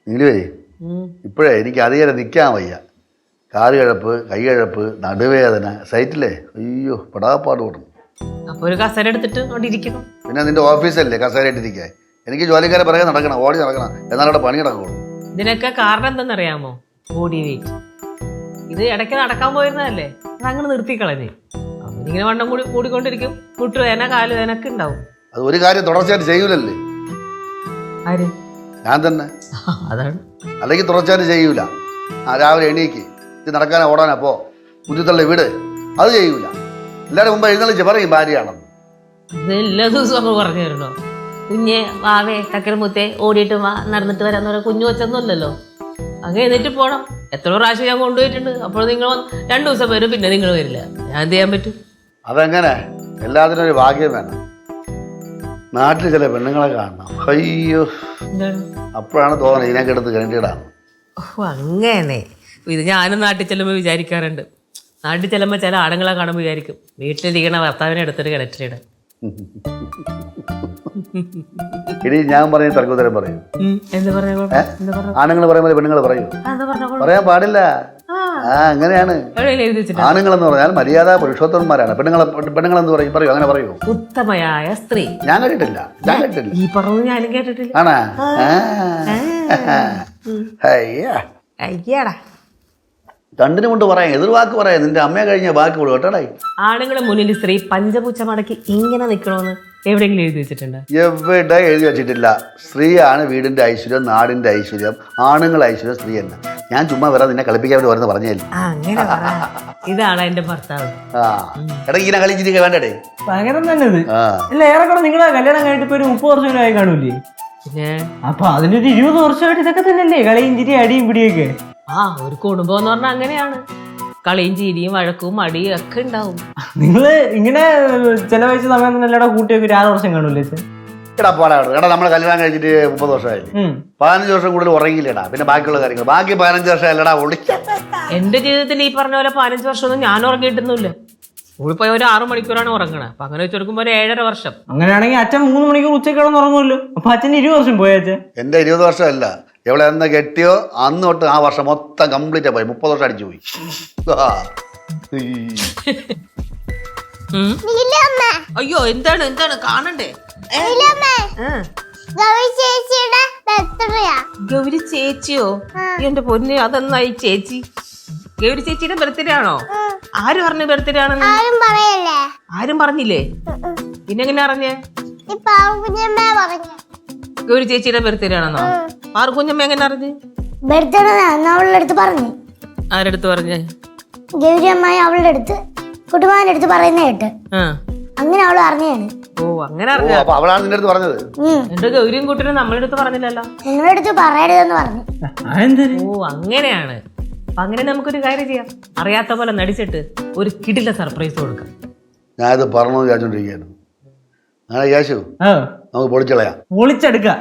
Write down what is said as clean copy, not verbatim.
നീലുവേ ഇപ്പോഴേ എനിക്ക് അധികം നിൽക്കാൻ വയ്യ. കാല് കിഴപ്പ്, കൈ കിഴപ്പ്, നടുവേദന, സൈറ്റില്ലേ അയ്യോ പെടാപ്പാട് കൊടുക്കും. അപ്പൊ ഒരു കസേര എടുത്തിട്ട് അവിടെ ഇരിക്കണം. പിന്നെ നിന്റെ ഓഫീസല്ലേ കസേരയിട്ടിരിക്കാൻ? എനിക്ക് ജോലിക്കാരെ പിറകെ നടക്കണം, ഓടി നടക്കണം, എന്നാലും അവിടെ പണി നടക്കുള്ളൂ. ഇതിനൊക്കെ കാരണം എന്തെന്നറിയാമോ? Body weight. ഇത് ഇടയ്ക്ക് നടക്കാൻ പോയിരുന്നതല്ലേ, അതങ്ങനെ നിർത്തിക്കളഞ്ഞ് അവനിങ്ങനെ വണ്ണം കൂടിക്കൊണ്ടിരിക്കും. മുട്ടുവേദന, കാലുവേദനൊക്കെ ഉണ്ടാവും. അത് ഒരു കാര്യം തുടർച്ചയായിട്ട് ചെയ്യൂലല്ലേ? ആര്? ഞാൻ തന്നെ. അതാണ്. അല്ലെങ്കിൽ തുടർച്ചയായിട്ട് ചെയ്യൂല. രാവിലെ എണീക്ക്, ഇത് നടക്കാനോ ഓടാനോ പോ, കുഞ്ഞുത്തള്ള വീട്, അത് ചെയ്യൂല. എല്ലാവരും മുമ്പ് എഴുന്നള്ളിച്ച് പറയും ഭാര്യയാണെന്ന്. ഇത് എല്ലാ ദിവസവും അങ്ങ് പറഞ്ഞു തരണോ? കുഞ്ഞെ വാവേ കക്കരമുത്തേ ഓടിയിട്ട് വാ, നടന്നിട്ട് വരാന്ന് പറയാൻ കുഞ്ഞു വെച്ചൊന്നുമല്ലല്ലോ. അങ്ങ് എന്നിട്ട് പോണം. എത്ര പ്രാവശ്യം ഞാൻ കൊണ്ടുപോയിട്ടുണ്ട്. അപ്പോൾ നിങ്ങൾ 2 ദിവസം വരും, പിന്നെ നിങ്ങൾ വരില്ല. ഞാൻ എന്ത് ചെയ്യാൻ പറ്റും? അതെങ്ങനെ? എല്ലാത്തിനും ഒരു ഭാഗ്യം വേണം. നാട്ടിൽ ചില പെണ്ണുങ്ങളെ കാണണം, അയ്യോ അപ്പോഴാണ് തോന്നുന്നത് ഇതിനൊക്കെ എടുത്ത് കണ്ടിടാണ്. ഓ അങ്ങനെ. ഇത് ഞാനും നാട്ടിൽ ചെല്ലുമ്പോൾ വിചാരിക്കാറുണ്ട്. നാട്ടിൽ ചെല്ലുമ്പോൾ ചില ആണുങ്ങളെ കാണുമ്പോൾ വിചാരിക്കും വീട്ടിലിരിക്കണ ഭർത്താവിനെ എടുത്തിട്ട് കിണറ്റിലിടാൻ. ഇനി ഞാൻ പറഞ്ഞ തർക്കോത്തരം പറയും. ആണുങ്ങൾ പറയുമ്പോൾ പെണ്ണുങ്ങൾ പറയൂ? പറയാൻ പാടില്ല. അങ്ങനെയാണ്. ആണുങ്ങളെന്ന് പറഞ്ഞാൽ മര്യാദ പുരുഷോത്തമന്മാരാണ്. പെണ്ണുങ്ങളെന്ന് പറയും, പറയൂ, അങ്ങനെ പറയൂ. ഉത്തമയായ സ്ത്രീ. ഞാൻ കേട്ടിട്ടില്ല. ഈ പറഞ്ഞു ഞാനും കേട്ടിട്ടില്ല. ആണാ? അയ്യാടാ, രണ്ടിനും കൊണ്ട് പറയാം, എതിർവാക്ക് പറയാം. നിന്റെ അമ്മയെ കഴിഞ്ഞ ബാക്കി കൊടു കേട്ടോടായി. ആണുങ്ങളെ മുന്നിൽ സ്ത്രീ പഞ്ചപൂച്ച മടക്കി ഇങ്ങനെ നിൽക്കണമെന്ന് എവിടെയെങ്കിലും എഴുതി വെച്ചിട്ടുണ്ട്? എവിടെ എഴുതി വെച്ചിട്ടില്ല. സ്ത്രീയാണ് വീടിന്റെ ഐശ്വര്യം, നാടിന്റെ ഐശ്വര്യം. ആണുങ്ങൾ ഐശ്വര്യം സ്ത്രീ തന്നെ. ഞാൻ ചുമ്മാ വരാതെ നിന്നെ കളിപ്പിക്കാൻ വേണ്ടി വരുന്ന പറഞ്ഞില്ല. അങ്ങനെ ഇതാണ് എന്റെ ഭർത്താവ്. എടാ ഇങ്ങനെ കളിച്ചിരിക്കുക വേണ്ടേ? പകരം തന്നെ ഇത്. അല്ല ഏറെക്കുറെ നിങ്ങളെ കല്യാണം കഴിഞ്ഞിട്ട് ഇപ്പൊ ഒരു 30 വർഷം ആയി കാണൂലേ? പിന്നെ അപ്പൊ അതിനൊരു 20 വർഷമായിട്ട് ഇതൊക്കെ തന്നെയല്ലേ കളിയും ചിരി അടിയും പിടിയൊക്കെ? ഒരു കുടുംബം എന്ന് പറഞ്ഞാൽ അങ്ങനെയാണ്. കളിയും ചിരിയും വഴക്കും അടിയും ഒക്കെ ഉണ്ടാവും. നിങ്ങള് ഇങ്ങനെ ചെലവഴിച്ച സമയം തന്നെ എല്ലാടെ കൂട്ടിയൊക്കെ 6 വർഷം കാണൂല്ലേ? എടാ എടാ നമ്മൾ കല്യാണം കഴിച്ചിട്ട് 30 വർഷമായില്ലേ? 15 വർഷം കൂടുതൽ ഉറങ്ങിയില്ലടാ. പിന്നെ ബാക്കിയുള്ള കാര്യങ്ങൾ ബാക്കി 15 വർഷം അല്ലടാ ഒളിച്ച. എന്റെ ജീവിതത്തിൽ ഈ പറഞ്ഞ പോലെ 15 വർഷമൊന്നും ഞാൻ ഉറങ്ങിയിട്ടൊന്നുമില്ല. സ്കൂളിൽ പോയ ഒരു 6 മണിക്കൂറാണ് ഉറങ്ങണത്. അപ്പൊ അങ്ങനെ വെച്ചെടുക്കുമ്പോ ഒരു 7.5 വർഷം. അങ്ങനെയാണെങ്കിൽ അച്ഛൻ 3 മണിക്കൂർ ഉച്ചയ്ക്ക് കിടന്ന് ഉറങ്ങുമല്ലോ. അപ്പൊ അച്ഛൻ 20 വർഷം പോയച്ഛൻ. എന്റെ 20 വർഷമല്ല, എവിടെ എന്ന് കെട്ടിയോ അന്ന് തൊട്ട് ആ വർഷം മൊത്തം കംപ്ലീറ്റ് പോയി. 30 വർഷം അടിച്ചു പോയി. അയ്യോ എന്താണ് എന്താണ് കാണണ്ടേ? ഗൗരി ചേച്ചിയോ? എന്റെ പൊന്ന്, അതെന്നായി ചേച്ചി? ഗൗരി ചേച്ചിയുടെ ബർത്ത്ഡേ ആണോ? ആര് പറഞ്ഞു ബർത്ത്ഡേ ആണെന്ന്? ആരും പറഞ്ഞില്ലേ? പിന്നെ എങ്ങനെ അറിഞ്ഞേ? ഗൗരി ചേച്ചിയുടെ ബർത്ത്ഡേ ആണെന്നോ? പാർക്കുഞ്ഞമ്മ എങ്ങനെ അറിഞ്ഞ്? അവളുടെ അടുത്ത് പറഞ്ഞു. ആരെടുത്ത് പറഞ്ഞേ? ഗൗരി അമ്മായി അവളുടെ അടുത്ത് കുട്ടുമാന്റെ അടുത്ത് പറയുന്ന കേട്ട് അങ്ങനെ അവള് അറിഞ്ഞാണ്. ഓ അങ്ങനെ അറിഞ്ഞ അവളാണ് നിന്റെ അടുത്ത് പറഞ്ഞത്. എന്റെ ഗൗരിയും കൂട്ടിനും നമ്മളുടെ അടുത്ത് പറഞ്ഞില്ലല്ലോ. നിങ്ങളുടെ അടുത്ത് പറയരുതെന്ന് പറഞ്ഞു. ഓ അങ്ങനെയാണ്. അപ്പൊ അങ്ങനെ നമുക്കൊരു കാര്യം ചെയ്യാം. അറിയാത്ത പോലെ നടിച്ചിട്ട് ഒരു കിടില സർപ്രൈസ് കൊടുക്കാം. ഞാനിത് പറഞ്ഞു വിചാരിച്ചോണ്ടിരിക്കുകയായിരുന്നു. അങ്ങനെ യേശു നമുക്ക് പൊളിച്ചളയാം. പൊളിച്ചെടുക്കാം.